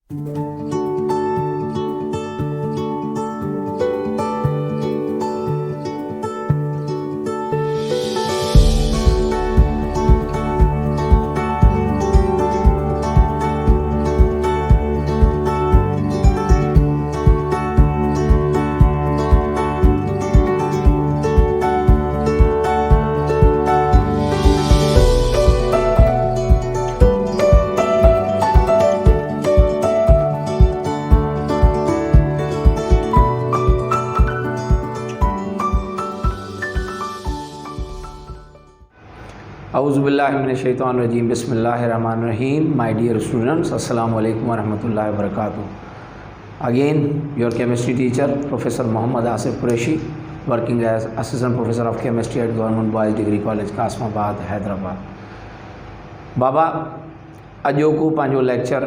औज़ुबिल्लाहिमिनश्शैतानिर्रजीम बिस्मिल्लाहिर्रहमानिर्रहीम। My dear students, Assalamu alaikum wa rahmatullahi wa barakatuh. Again, your chemistry teacher, Professor Muhammad Asif Qureshi, working as Assistant Professor of Chemistry at Government Boys Degree College, Kasmabad, Hyderabad. बाबा अॼो को पंहिंजो lecture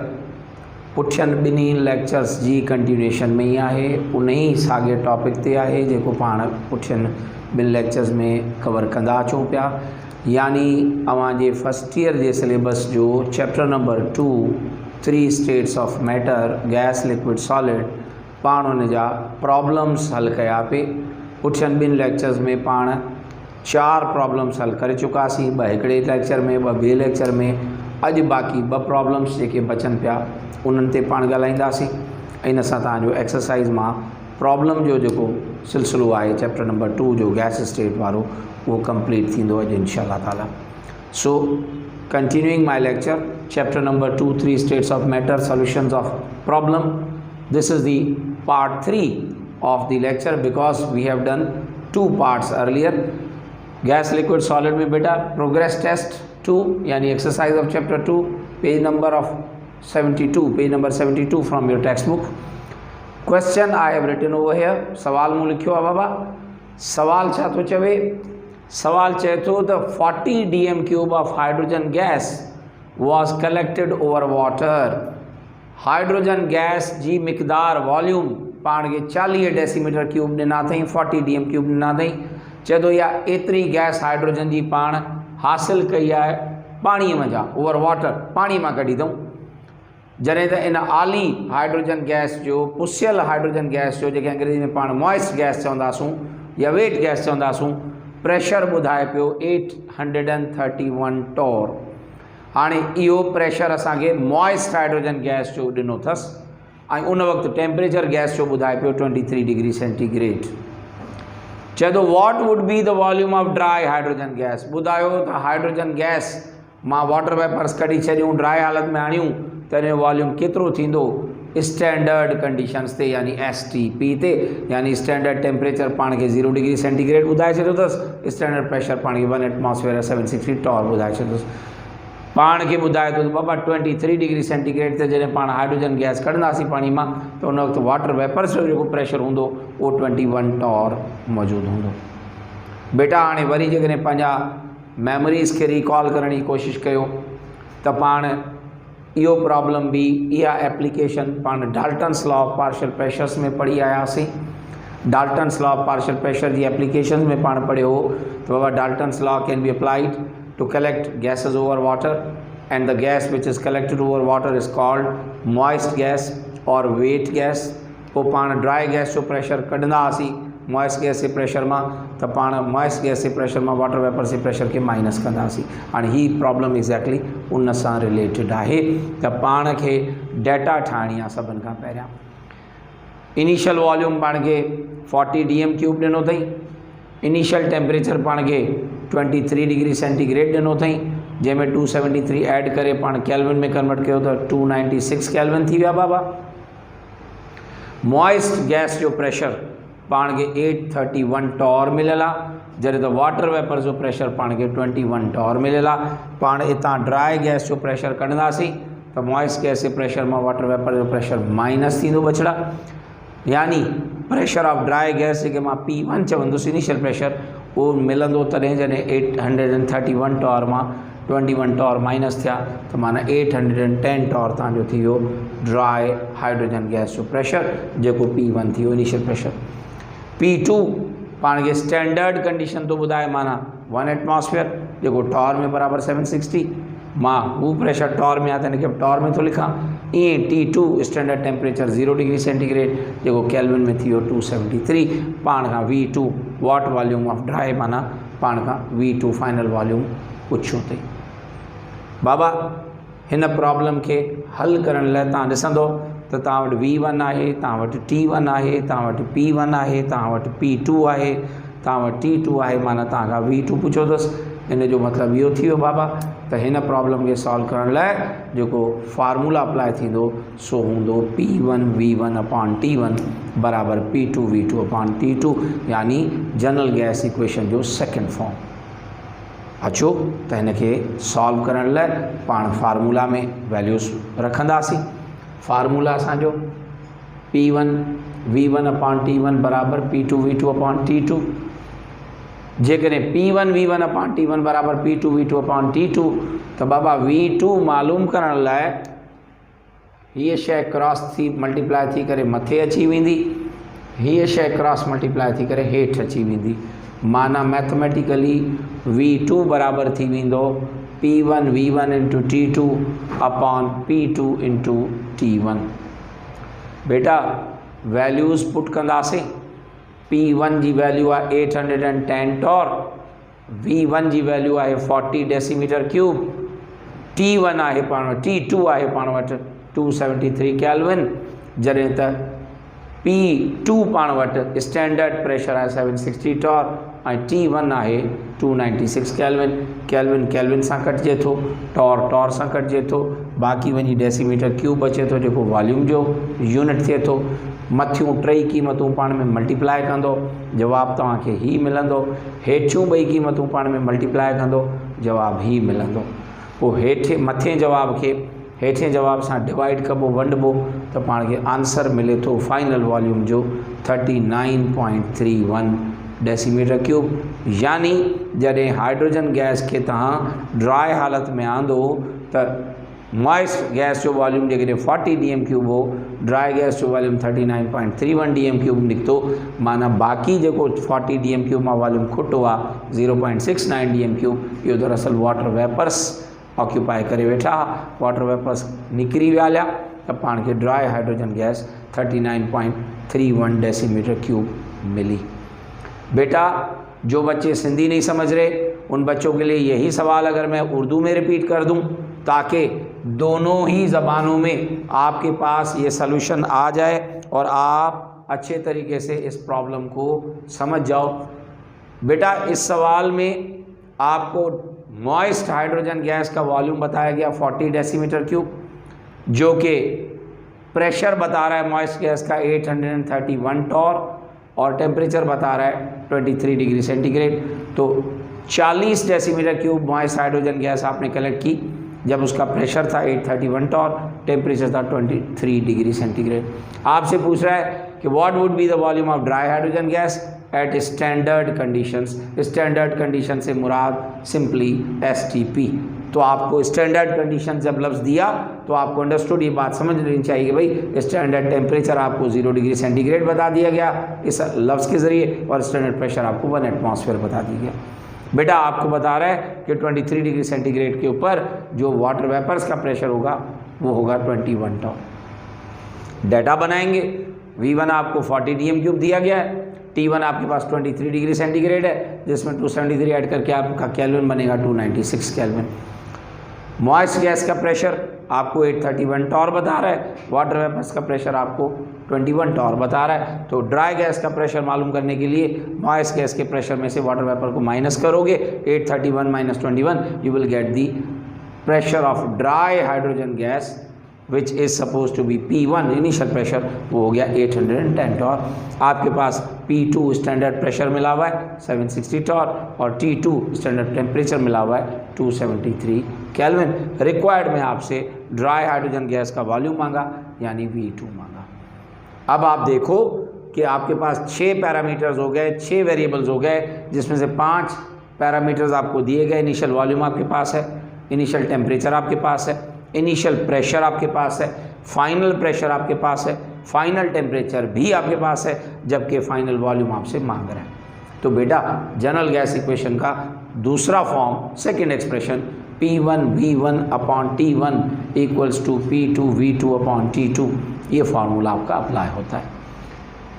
पुठियनि ॿिन्ही lectures जी continuation में ही आहे, उन ही साॻे topic ते आहे जेको पाण पुठियनि ॿिनि लेक्चर्स में कवर कंदा अचूं पिया। यानी अवांजे फर्स्ट ईयर जे सिलेबस जो chapter number 2 3 states of matter gas liquid solid पाण उन जा प्रॉब्लम्स हल कया पे। पुठियनि ॿिनि लेक्चर्स में पाण 4 प्रॉब्लम्स हल करे चुकासीं, 2 हिकिड़े लेक्चर में, 2 ॿिए लेक्चर में। अॼु बाक़ी 2 प्रॉब्लम्स जेके बचनि पिया उन्हनि ते पाण ॻाल्हाईंदासीं। इन सां तव्हांजो एक्सरसाइज़ मां प्रॉब्लम जो जेको सिलसिलो आहे चैप्टर नंबर 2 जो गैस स्टेट वारो वो कंप्लीट थींदो अॼु इंशाअल्लाह ताला। So continuing my lecture chapter number 2 3 states of matter solutions of problem. This is the part 3 of the lecture because we have done 2 parts earlier. Gas liquid solid में बेटा progress test 2 यानी exercise of chapter 2 page number 72 from your text book. Question I have written over here, सवाल मूं लिखियो आहे बाबा। सवाल छा थो चवे? सवाल चए थो the 40 dm³ of hydrogen gas was collected over water. Hydrogen gas जी मिक़दार वॉल्यूम पाण खे 40 डेसीमीटर क्यूब ॾिना अथई, 40 dm³ ॾिना अथई। चए थो इहा एतिरी गैस हाइड्रोजन जी पाण हासिल कई आहे पाणीअ में जा, ओवर वाटर, पाणी मां कढी अथऊं। जॾहिं त इन आली हाइड्रोजन गैस जो, पुसियल हाइड्रोजन गैस जो, जेके अंग्रेजी में पाण मॉइस्ट गैस चवंदासूं या वेट गैस चवंदासूं, प्रेशर ॿुधाए पियो 831 टॉर। हाणे इहो प्रेशर असांखे मॉइस्ट हाइड्रोजन गैस जो ॾिनो अथसि ऐं उन वक़्तु टेम्परेचर गैस जो ॿुधाए पियो 23 डिग्री सेंटीग्रेड। चए थो what would be the volume of dry hydrogen gas. ॿुधायो त हाइड्रोजन गैस मां वाटर वेपर्स कढी छॾियूं, ड्राई हालत में आणियूं त इन जो वॉल्यूम केतिरो थींदो स्टैंडर्ड कंडीशंस ते यानी STP ते, यानी स्टैंडर्ड टेम्परेचर पाण खे 0 डिग्री सेंटीग्रेड ॿुधाए छॾियो अथसि, स्टैंडर्ड प्रेशर पाण खे 1 एटमॉस्फेयर 760 टॉर ॿुधाए छॾियो अथसि। पाण खे ॿुधाए थो त बाबा 23 डिग्री सेंटीग्रेड ते जॾहिं पाण हाइड्रोजन गैस कढंदासीं पाणी मां त उन वक़्तु वाटर वेपर्स जो जेको प्रेशर हूंदो उहो 21 टॉर मौजूदु हूंदो। बेटा हाणे वरी जेकॾहिं पंहिंजा मेमोरीज़ खे रिकॉल करण जी कोशिशि कयो त पाण इहो प्रॉब्लम भी, इहा एप्लीकेशन पाण Dalton's law of partial pressures में पढ़ी आयासीं। Dalton's law of partial pressure जी एप्लीकेशन में पाण पढ़ियो हो त बाबा Dalton's law can be applied to collect gases over water and the gas which is collected over water is called moist gas और वेट गैस। पोइ पाण ड्राई गैस जो प्रेशर कढंदा हुआसीं मॉइस्ट गैस जे प्रेशर मां, त पाण मॉइस्ट गैस जे pressure मां वाटर वेपर जे प्रेशर खे माइनस कंदासीं। हाणे ही प्रॉब्लम एक्ज़ैक्टली उन सां रिलेटेड आहे त पाण खे डेटा ठाहिणी आहे। सभिनि खां पहिरियां इनिशियल वॉल्यूम पाण खे 40 dm³ ॾिनो अथई, इनिशियल टेम्परेचर पाण खे 23 डिग्री सेंटीग्रेड ॾिनो अथई, जंहिंमें 273 ऐड करे पाण केल्विन में कन्वर्ट कयो त 296 केल्विन थी विया बाबा। मॉइस्ट गैस जो प्रेशर पाण खे 831 टॉर मिलियल आहे, जॾहिं त वाटर वेपर जो प्रेशर पाण खे 21 टॉर मिलियल आहे। पाण हितां ड्राई गैस जो प्रेशर कढंदासीं त मॉइस्ट गैस जे प्रेशर मां वाटर वेपर जो प्रेशर माइनस थींदो बछड़ा, यानी प्रेशर ऑफ ड्राई गैस जेके मां P1 चवंदुसि इनिशियल प्रेशर, उहो मिलंदो तॾहिं जॾहिं 831 टॉर मां 21 टॉर माइनस थिया त माना 810 टॉर तव्हांजो थी वियो ड्राई हाइड्रोजन गैस जो प्रेशर, जेको P1 थी वियो इनिशियल प्रेशर। P2 पाण खे स्टैंडर्ड कंडीशन तो ॿुधाए, माना 1 एटमॉस्फेयर जेको टॉर में बराबर 760, मां वो प्रेशर टॉर में आता है, टॉर में तो लिखा T2 standard temperature 0 degree centigrade जो केल्विन में थी 273 पाण का V2 what volume of dry माना पाण का V2 फाइनल वॉल्यूम पुछो थे। बाबा इन प्रॉब्लम के हल करण लाइ तव्हां ॾिसंदो त तव्हां वटि V1 आहे, तव्हां वटि T1 आहे, तव्हां वटि P1 आहे, तव्हां वटि P2 आहे, तव्हां वटि T2 आहे, माना तव्हां खां V2 पुछो अथसि। इन जो मतिलबु इहो थी वियो बाबा त हिन प्रॉब्लम खे सॉल्व करण लाइ जेको फार्मूला अप्लाई थींदो सो हूंदो P1 V1 अपॉन T1 बराबर P2 V2 अपॉन T2 यानी जनरल गैस इक्वेशन जो सेकेंड फॉर्म। अचो त हिन खे सॉल्व करण लाइ पाण फार्मूला में वैल्यूज़ रखंदासीं। फार्मूला असांजो P1 V1 अपॉन T1 बराबर P2 V2 अपॉन T2। जेकॾहिं P1 V1 अपॉन T1 बराबर P2 V2 अपॉन T2 त बाबा V2 मालूम करण लाइ हीअ शइ क्रॉस थी मल्टीप्लाई थी करे मथे अची वेंदी, हीअ शइ क्रॉस मल्टीप्लाई थी करे हेठि अची वेंदी, माना मैथमेटिकली V2 बराबर थी वेंदो P1 V1 into T2 upon P2 into T1। बेटा वैल्यूज़ पुट कंदासीं। P1 जी वैल्यू आहे 810 टॉर, V1 जी वैल्यू आहे 40 डेसीमीटर क्यूब, T1 आहे पाण वटि T2 आहे पाण वटि 273 केल्विन, जॾहिं त P2 पाण वटि स्टैंडर्ड प्रेशर आहे 760 टॉर ऐं T1 आहे 296 केल्विन। केल्विन केल्विन सां कटिजे थो, टॉर टॉर सां कटिजे थो, बाक़ी वञी डेसीमीटर क्यूब अचे थो जेको वॉल्यूम जो यूनिट थिए थो। मथियूं टई क़ीमतूं पाण में मल्टीप्लाई कंदो जवाबु तव्हांखे ही मिलंदो, हेठियूं ॿई क़ीमतूं पाण में मल्टीप्लाई कंदो जवाबु ही मिलंदो। पोइ हेठि मथे जवाब खे हेठे जवाब सां डिवाइड कबो वंडबो त पाण खे आंसर मिले थो फाइनल वॉल्यूम जो 39.31 डेसीमीटर क्यूब। यानी जॾहिं हाइड्रोजन गैस खे तव्हां ड्राई हालत में आंदो त मॉइस्ट गैस जो वॉल्यूम जेकॾहिं 40 DM क्यूब हो, ड्राई गैस जो वॉल्यूम 39.31 DM क्यूब निकितो, माना बाक़ी जेको 40 DM क्यूब मां वॉल्यूम खुटो आहे 0.69 DM क्यूब, इहो दरअसल वाटर वेपर्स ऑक्यूपाई करे वेठा, वाटर वेपर्स निकिरी विया हलिया त पाण खे dry hydrogen gas 39.31 decimetre cube मिली। बेटा जो बच्चे सिंधी नहीं समझ रहे उन बच्चों के लिए यही सवाल अगर मैं उर्दू में रिपीट कर दूं ताकि दोनों ही ज़बानों में आपके पास ये सलूशन आ जाए और आप अच्छे तरीके से इस प्रॉब्लम को समझ जाओ। बेटा इस सवाल में आपको मॉइस्ट हाइड्रोजन गैस का वॉल्यूम बताया गया 40 डेसीमीटर क्यूब, जो कि प्रेशर बता रहा है मॉइस्ट गैस का 831 टॉर और टेम्परेचर बता रहा है 23 डिग्री सेंटीग्रेड। तो 40 decimetre cube moist hydrogen gas आपने कलेक्ट की जब उसका प्रेशर था 831 टॉर, टेम्परेचर था 23 डिग्री सेंटीग्रेड। आपसे पूछ रहा है कि what would be the volume of dry hydrogen gas at standard conditions. Standard condition से मुराद सिंपली STP। तो आपको स्टैंडर्ड कंडीशन जब लफ्ज़ दिया तो आपको अंडरस्टूड ये बात समझ लेनी चाहिए कि भाई स्टैंडर्ड टेम्परेचर आपको 0 डिग्री सेंटीग्रेड बता दिया गया इस लफ्ज़ के ज़रिए और स्टैंडर्ड प्रेशर आपको 1 एटमॉस्फेयर बता दिया गया। बेटा आपको बता रहा है कि 23 डिग्री सेंटीग्रेड के ऊपर जो वाटर वेपर्स का प्रेशर होगा वो होगा 21 टॉर। डाटा बनाएंगे। V1 आपको 40 DM क्यूब दिया गया है, T1 आपके पास 23 डिग्री सेंटीग्रेड है जिसमें 273 ऐड करके आपका केल्विन बनेगा 296 केल्विन। मॉइस्ट गैस का प्रेशर आपको 831 टॉर बता रहा है, वाटर वेपर्स का प्रेशर आपको 21 टॉर बता रहा है। तो ड्राई गैस का प्रेशर मालूम करने के लिए मॉइस्ट गैस के प्रेशर में से वाटर वेपर को माइनस करोगे, 831 minus 21 you will get the pressure of dry hydrogen gas which is suppose to be P1 initial pressure, वो हो गया 810 टॉर। आपके पास P2 स्टैंडर्ड प्रेशर मिला हुआ है 760 टॉर और T2 स्टैंडर्ड टेम्परेचर मिला हुआ है 273 केल्विन। रिक्वायर्ड में आपसे ड्राई हाइड्रोजन गैस का वॉल्यूम मांगा यानी V2 मांगा। अब आप देखो कि आपके पास 6 पैरामीटर्स हो गए, 6 वेरिएबल्स हो गए, जिसमें से 5 पैरामीटर्स आपको दिए गए। इनिशियल वॉल्यूम आपके पास है, इनिशियल टेम्परेचर आपके पास है, इनिशियल प्रेशर आपके पास है, फाइनल प्रेशर आपके पास है, फाइनल टेम्परेचर भी आपके पास है, जबकि फाइनल वॉल्यूम आपसे मांग रहा है। तो बेटा जनरल गैस इक्वेशन का दूसरा form second expression P1 V1 upon T1 equals to P2 V2 upon T2, ये फार्मूला आपका अप्लाई होता है।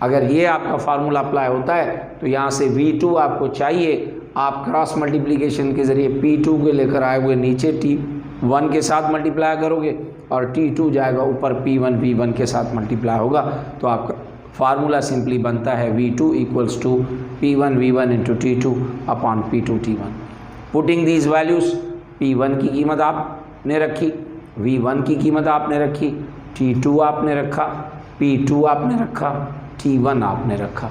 अगर ये आपका फार्मूला अप्लाई होता है तो यहाँ से V2 आपको चाहिए, आप क्रॉस मल्टीप्लिकेशन के ज़रिए P2 के लेकर आए हुए नीचे T1 के साथ मल्टीप्लाई करोगे और T2 जाएगा ऊपर P1 V1 के साथ मल्टीप्लाई होगा, तो आपका फार्मूला सिंपली बनता है V2 equals to P1 V1 into T2 upon P2 T1। Putting these values, P1 की कीमत आपने रखी, V1 की कीमत आपने रखी, T2 आपने रखा, P2 आपने रखा, T1 आपने रखा।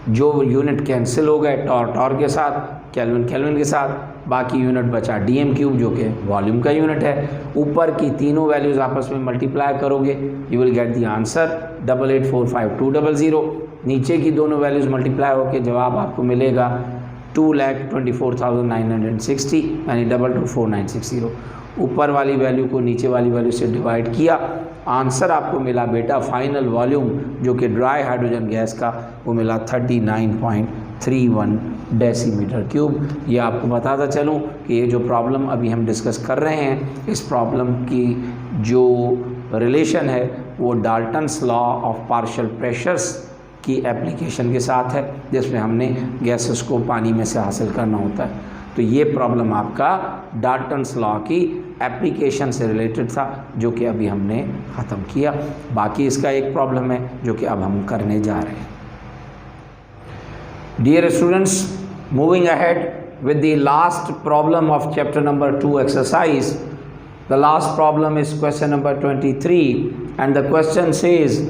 जो यूनिट कैंसिल हो गए टॉर के साथ, केल्विन के साथ, बाकी यूनिट बचा DM³ जो कि वॉल्यूम का यूनिट है। ऊपर की तीनों वैल्यूज़ आपस में मल्टीप्लाई करोगे, you will get the answer 8845,200। नीचे की दोनों वैल्यूज़ मल्टीप्लाई होकर जवाब आपको मिलेगा 2,24,960 यानी 224,960। ऊपर वाली वैल्यू को नीचे वाली वैल्यू से डिवाइड किया, आंसर आपको मिला बेटा फाइनल वॉल्यूम जो कि ड्राई हाइड्रोजन गैस का, वो मिला 39.31 डेसीमीटर क्यूब। ये आपको बताता चलूँ कि ये जो प्रॉब्लम अभी हम डिस्कस कर रहे हैं, इस प्रॉब्लम की जो रिलेशन है वो Dalton's law of partial pressures की एप्लीकेशन के साथ है, जिसमें हमने गैसेस को पानी में से हासिल करना होता है। तो ये प्रॉब्लम आपका डाल्टन्स लॉ की एप्लीकेशन से रिलेटेड था, जो कि अभी हमने ख़त्म किया। बाकी इसका एक प्रॉब्लम है जो कि अब हम करने जा रहे हैं। Dear students, moving ahead with the last problem of chapter number 2 exercise. The last problem is question number 23, and the question says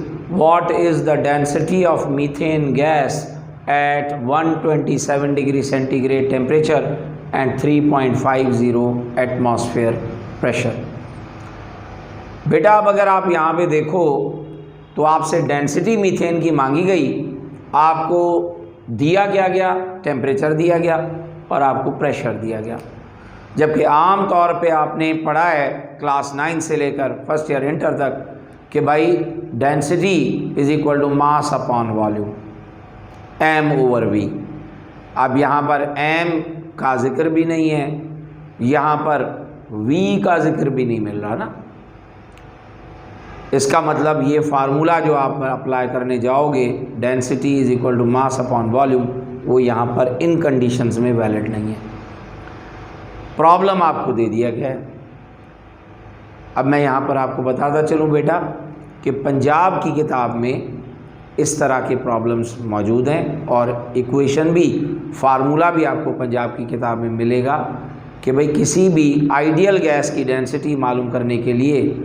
what is the density of methane gas at 127 degree centigrade temperature and 3.50 atmosphere pressure. बेटा अब अगर आप यहाँ पे देखो तो आपसे density methane की मांगी गई, आपको दिया क्या गया, टेम्परेचर दिया गया और आपको प्रेशर दिया गया। जबकि आम तौर पे आपने पढ़ा है क्लास 9 से लेकर फर्स्ट ईयर इंटर तक कि भाई density is equal to mass upon volume, m/v। अब यहाँ पर m का जिक्र भी नहीं है, यहाँ पर v का जिक्र भी नहीं मिल रहा ना। इसका मतलब ये फार्मूला जो आप अप्लाई करने जाओगे, density is equal to mass upon volume, वो यहाँ पर इन कंडीशंस में वैलिड नहीं है। प्रॉब्लम आपको दे दिया गया है। अब मैं यहाँ पर आपको बताता चलूँ बेटा कि पंजाब की किताब में इस तरह के प्रॉब्लम्स मौजूद हैं और इक्वेशन भी, फार्मूला भी आपको पंजाब की किताब में मिलेगा कि भाई किसी भी आइडियल गैस की डेंसिटी मालूम करने के लिए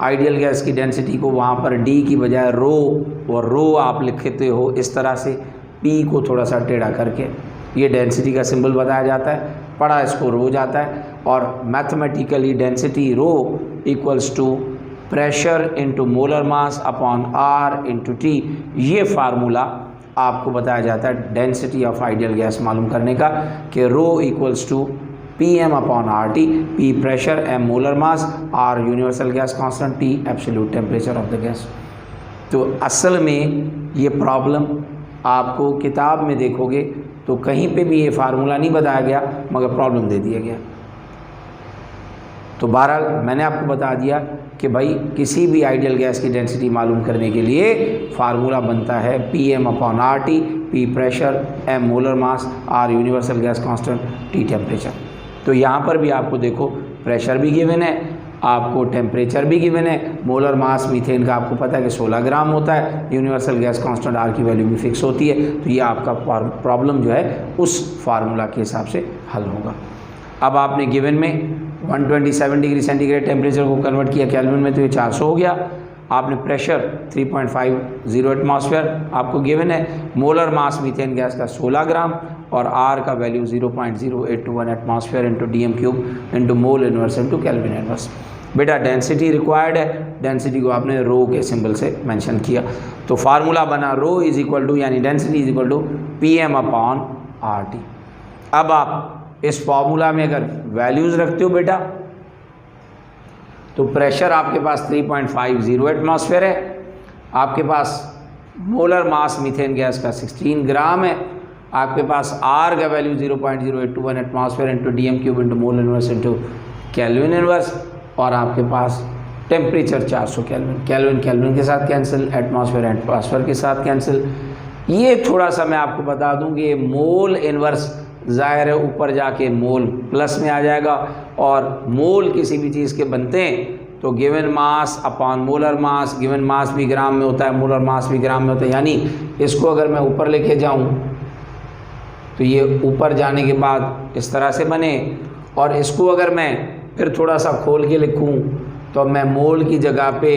आइडियल गैस की डेंसिटी को वहाँ पर डी की बजाय रो, और रो आप लिखते हो इस तरह से, पी को थोड़ा सा टेढ़ा करके, ये डेंसिटी का सिंबल बताया जाता है, पढ़ा इसको रो जाता है। और mathematically density rho equals to pressure into molar mass upon R into T, ये फार्मूला आपको बताया जाता है डेंसिटी ऑफ आइडियल गैस मालूम करने का, कि rho equals to Pm upon R T, P pressure, M molar mass, R universal gas constant, T absolute temperature of the gas. तो असल में ये प्रॉब्लम आपको किताब में देखोगे तो कहीं पे भी ये फार्मूला नहीं बताया गया, मगर प्रॉब्लम दे दिया गया। तो बहरहाल मैंने आपको बता दिया कि भाई किसी भी आइडियल गैस की डेंसिटी मालूम करने के लिए फार्मूला बनता है Pm upon R T, P pressure, M molar mass, R universal gas constant, T temperature. तो यहाँ पर भी आपको देखो प्रेशर भी गिवन है, आपको टेम्परेचर भी गिवन है, मोलर मास मीथेन का आपको पता है कि 16 ग्राम होता है, यूनिवर्सल गैस कांस्टेंट आर की वैल्यू भी फिक्स होती है। तो ये आपका प्रॉब्लम जो है उस फार्मूला के हिसाब से हल होगा। अब आपने गिवन में 127 डिग्री सेंटीग्रेड टेम्परेचर को कन्वर्ट किया केल्विन में, तो ये 400 हो गया। आपने प्रेशर 3.50 एटमॉस्फेयर आपको गिवन है, मोलर मास मीथेन गैस का 16 ग्राम और आर का value 0.0821 atmosphere into DM³ into mole inverse into kelvin inverse. बेटा डेंसिटी रिक्वायर्ड है, डेंसिटी को आपने रो के सिंबल से मेंशन किया, तो फार्मूला बना रो इज इक्वल टू, यानी density is equal to Pm upon R T. अब आप इस फार्मूला में अगर वैल्यूज़ रखते हो बेटा, तो प्रेशर आपके पास 3.50 एटमॉस्फेयर है, आपके पास मोलर मास मीथेन गैस का 16 ग्राम है, आपके पास आर का value 0.0821 atmosphere into DM³ into mole inverse into kelvin inverse, और आपके पास टेम्परेचर 400 केल्विन। केल्विन केल्विन के साथ कैंसिल, एटमॉस्फेयर एटमॉस्फेयर के साथ कैंसिल। ये थोड़ा सा मैं आपको बता दूं कि ये मोल इनवर्स ज़ाहिर है ऊपर जाके मोल प्लस में आ जाएगा, और मोल किसी भी चीज़ के बनते हैं तो given mass upon molar mass, given mass भी ग्राम में होता है, मोलर मास भी ग्राम में होता है। यानी इसको अगर मैं ऊपर लेके जाऊं तो ये ऊपर जाने के बाद इस तरह से बने, और इसको अगर मैं फिर थोड़ा सा खोल के लिखूं तो मैं मोल की जगह पे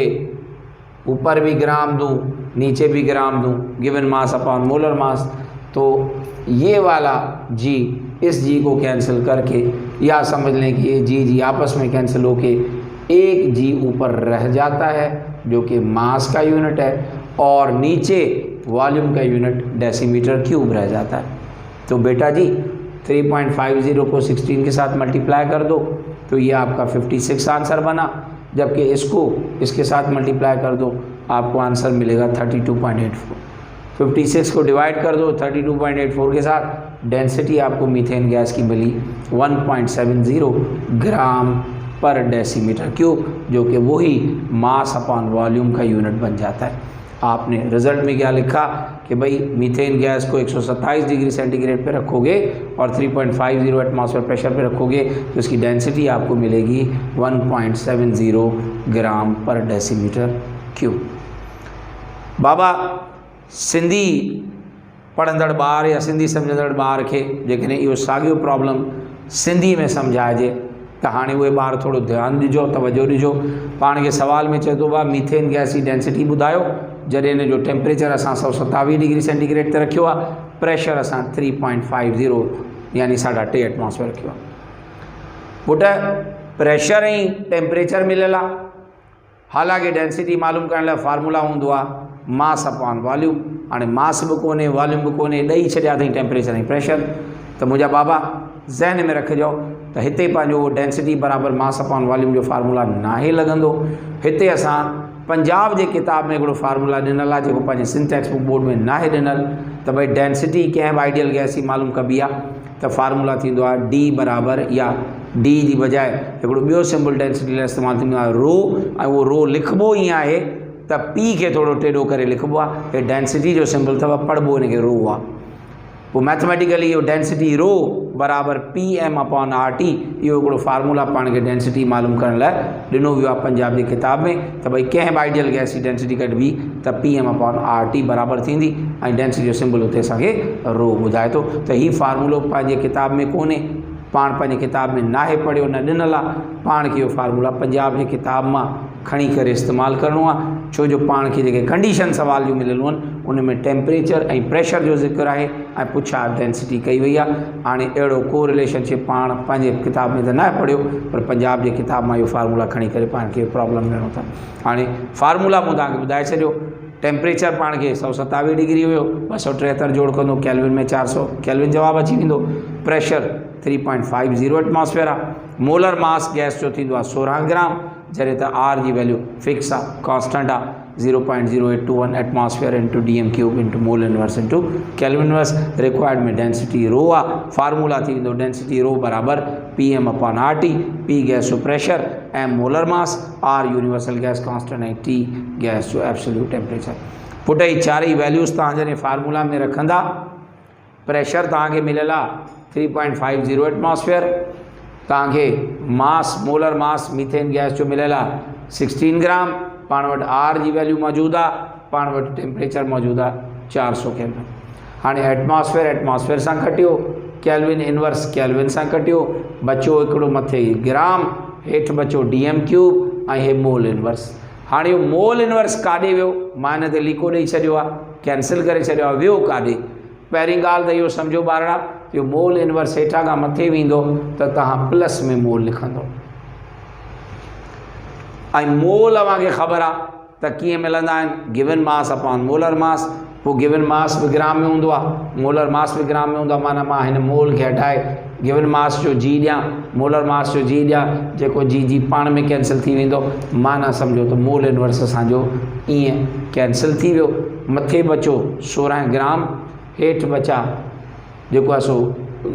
ऊपर भी ग्राम दूं, नीचे भी ग्राम दूं, given mass upon molar mass, तो ये वाला जी इस जी को कैंसिल करके, या समझ लें कि ये जी आपस में कैंसिल होके एक जी ऊपर रह जाता है जो कि मास का यूनिट है, और नीचे वॉल्यूम का यूनिट डेसीमीटर क्यूब रह जाता है। तो बेटा जी 3.50 को 16 के साथ मल्टीप्लाई कर दो तो ये आपका 56 आंसर बना, जबकि इसको इसके साथ मल्टीप्लाई कर दो आपको आंसर मिलेगा 32.84। 56 को डिवाइड कर दो 32.84 के साथ, डेंसिटी आपको मीथेन गैस की मिली 1.70 ग्राम पर डेसीमीटर क्यूब, जो कि वही मास अपॉन वॉल्यूम का यूनिट बन जाता है। आपने रिजल्ट में क्या लिखा कि भाई मीथेन गैस को 127 डिग्री सेंटीग्रेड पे रखोगे और 3.50 एटमॉस्फेयर प्रेशर पे रखोगे तो इसकी डेंसिटी आपको मिलेगी 1.70 ग्राम पर डेसीमीटर क्यूब। बाबा सिंधी पढ़ंदड़ ॿार या सिंधी सम्झंदड़ ॿार खे जेकॾहिं इहो साॻियो प्रॉब्लम सिंधी में सम्झाइजे त हाणे उहे ॿार थोरो ध्यानु ॾिजो, तवजो ॾिजो। पाण खे सवाल में चए थो भाउ मीथेन गैस जी डेंसिटी ॿुधायो, जॾहिं हिन जो टेम्परेचर असां 127 डिग्री सेंटीग्रेड ते रखियो आहे, प्रेशर असां 3.50 यानी 3.5 एटमॉस्फेयर रखियो आहे। पुट प्रेशर ऐं टेम्परेचर मिलियल आहे, हालांकि डेंसिटी मालूम करण लाइ फार्मूला हूंदो आहे मास अपॉन वॉल्यूम। हाणे मास बि कोन्हे, वॉल्यूम बि कोन्हे, ॾेई छॾिया अथई टेम्परेचर ऐं प्रेशर। त मुंहिंजा बाबा ज़हन में रखिजो त हिते पंहिंजो डेंसिटी बराबरि मास अपॉन वॉल्यूम जो फार्मूला नाहे लॻंदो। हिते असां पंजाब जे किताब में हिकिड़ो फार्मूला ॾिनल आहे जेको पंहिंजे सिंध टेक्स्ट बुक बोर्ड में नाहे ॾिनल, त भई डेंसिटी कंहिं बि आइडियल गैस जी मालूम कबी आहे त फार्मूला थींदो आहे डी बराबरि, या डी जी बजाए हिकिड़ो ॿियो सिंबल डेंसिटी लाइ इस्तेमालु थींदो आहे रो, ऐं उहो रो लिखिबो ईअं आहे त पी खे थोरो टेढ़ो करे लिखिबो आहे, हे डेंसिटी जो सिंबल अथव, पढ़िबो हिनखे रो आहे। पोइ मैथमेटिकली इहो डेंसिटी रो बराबरि PM अपॉन RT, इहो हिकिड़ो फार्मूला पाण खे डेंसिटी मालूम करण लाइ ॾिनो वियो आहे पंजाब जी किताब में, त भई कंहिं बि आइडियल गैस जी डेंसिटी कढबी त PM अपॉन RT बराबरि थींदी, ऐं डेंसिटी जो सिंबल हुते असांखे रो ॿुधाए थो। त हीउ फार्मूलो पंहिंजे किताब में कोन्हे, पाण पंहिंजे किताब में नाहे पढ़ियो, न ॾिनल आहे। पाण खे इहो फार्मूला पंजाब जी किताब मां खणी करे इस्तेमालु करिणो आहे, छो जो पाण खे जेके कंडीशन सवाल जूं मिलियलूं आहिनि उन में टेम्परेचर ऐं प्रेशर जो ज़िक्र आहे ऐं पुछा डेंसिटी कई वई आहे। हाणे अहिड़ो को रिलेशनशिप पाण पंहिंजे किताब में त न पढ़ियो, पर पंजाब जे किताब मां इहो फार्मूला खणी करे पाण खे प्रॉब्लम ॾियणो अथव। हाणे फार्मूला मूं तव्हांखे ॿुधाए छॾियो। टेम्परेचर पाण खे 127 डिग्री हुयो, 273 जोड़ कंदो केल्विन में 400 केल्विन जवाबु अची वेंदो। प्रेशर 3.50 एटमॉस्फेयर आहे। मोलर मास गैस जो थींदो आहे 16 ग्राम, जॾहिं त R जी वैल्यू फिक्स आहे, कॉन्स्टेंट आहे 0.0821 atmosphere into DM cube into mole inverse into kelvin inverse. Required में डेंसिटी रो आहे, फार्मूला थी वेंदो डेंसिटी रो बराबरि PM upon RT, P gas जो pressure, M molar mass, R universal gas constant ऐं T gas जो absolute temperature. Put ई चारई values तव्हां जॾहिं फार्मूला में रखंदा, प्रेशर तव्हांखे मिलियल आहे 3.50 एटमॉस्फेयर, तव्हांखे mass molar mass methane gas जो मिलियल आहे 16 ग्राम, पाण वटि R जी वैल्यू मौजूदु आहे, पाण वटि टेम्परेचर मौजूदु आहे 400 केल्विन। हाणे एटमॉस्फेयर सां कटियो, केल्विन इनवर्स केल्विन सां कटियो, बचो हिकिड़ो मथे ग्राम, हेठि बचो DM क्यूब ऐं हे मोल इनवर्स। हाणे इहो मोल इनवर्स काॾे वियो, मां हिन ते लीको ॾेई छॾियो आहे, कैंसिल करे छॾियो आहे, वियो काॾे? पहिरीं ॻाल्हि त इहो सम्झो ॿारड़ा, इहो मोल इनवर्स हेठां खां मथे वेंदो त तव्हां प्लस में मोल लिखंदो, ऐं मोल अव्हांखे ख़बर आहे त कीअं मिलंदा आहिनि, given mass upon molar mass. पोइ गिवन मास बि ग्राम में हूंदो आहे, मोलर मास बि ग्राम में हूंदो आहे, माना मां हिन मोल खे हटाए गिवन मास जो जी ॾियां, मोलर मास जो जी ॾियां, जेको जी पाण में कैंसिल थी वेंदो, माना सम्झो त मोल इनवर्स असांजो ईअं कैंसिल थी वियो। मथे बचो 16 ग्राम, हेठि बचा जेको आहे सो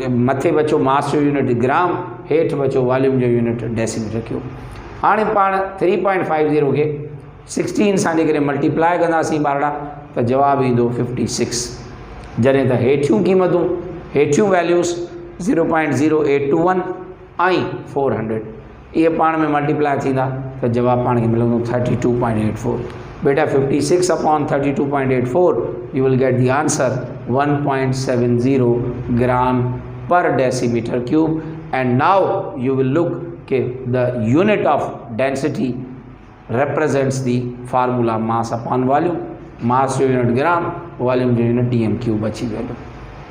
मथे बचो मास जो यूनिट ग्राम, हेठि बचो वॉल्यूम जो यूनिट डेसीमीटर क्यूब। हाणे पाण 3.50 खे 16 सां जे करे मल्टीप्लाए कंदासीं ॿारड़ा त जवाबु ईंदो 56। जॾहिं त हेठियूं वैल्यूज़ 0.0821 ऐं 400 इहे पाण में मल्टीप्लाए थींदा त जवाबु पाण खे मिलंदो 32.84। बेटा 56 upon 32.84 you will get the answer 1.70 gram per decimetre cube. And now you will look के the unit of density represents the formula mass upon volume। Mass जो यूनिट ग्राम, वॉल्यूम जो यूनिट dm क्यूब अची value.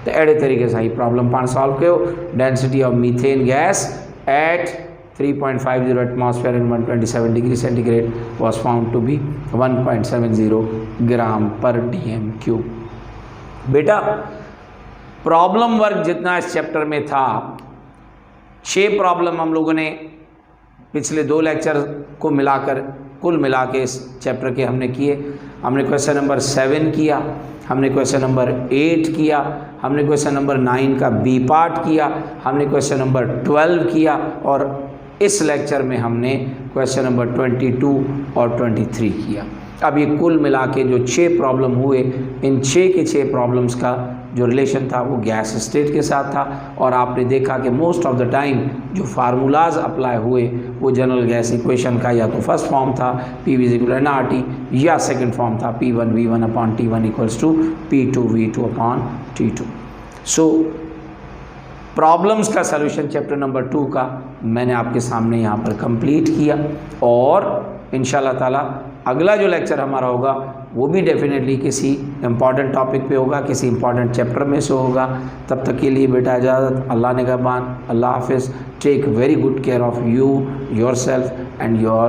तो अड़े तरीके से ही problem पान सॉल्व कयो। Density of methane gas at 3.50 atmosphere in 127 degree centigrade was found to be 1.70 gram पर dm क्यूब। बेटा प्रॉब्लम वर्क जितना इस चैप्टर में था, 6 प्रॉब्लम हम लोगों ने पिछले 2 लेक्चर को मिलाकर कुल मिला के इस चैप्टर के हमने किए। हमने क्वेश्चन नंबर 7 किया, हमने क्वेश्चन नंबर 8 किया, हमने क्वेश्चन नंबर 9 का बी पार्ट किया, हमने क्वेश्चन नंबर 12 किया और इस लेक्चर में हमने क्वेश्चन नंबर 22 और 23 किया। अब ये कुल मिला के जो 6 प्रॉब्लम हुए, इन 6 के 6 प्रॉब्लम्स का जो रिलेशन था वो गैस स्टेट के साथ था। और आपने देखा कि मोस्ट ऑफ द टाइम जो फार्मूलाज अप्लाई हुए वो जनरल गैस इक्वेशन का या तो फर्स्ट फॉर्म था PV = nRT या सेकंड फॉर्म था P1 V1 upon T1 equals to P2 V2 upon T2। So problems का सलूशन चैप्टर नंबर 2 का मैंने आपके सामने यहाँ पर कंप्लीट किया। और इंशाल्लाह ताला अगला जो लेक्चर हमारा होगा वो भी डेफिनेटली किसी इम्पॉर्टेंट टॉपिक पे होगा, किसी इम्पॉर्टेंट चैप्टर में से होगा। तब तक के लिए बेटा इजाज़त, अल्लाह निगहबान, अल्लाह हाफिज़। Take very good care of you, yourself and your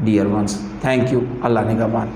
dear ones. Thank you. Allah निगहबान।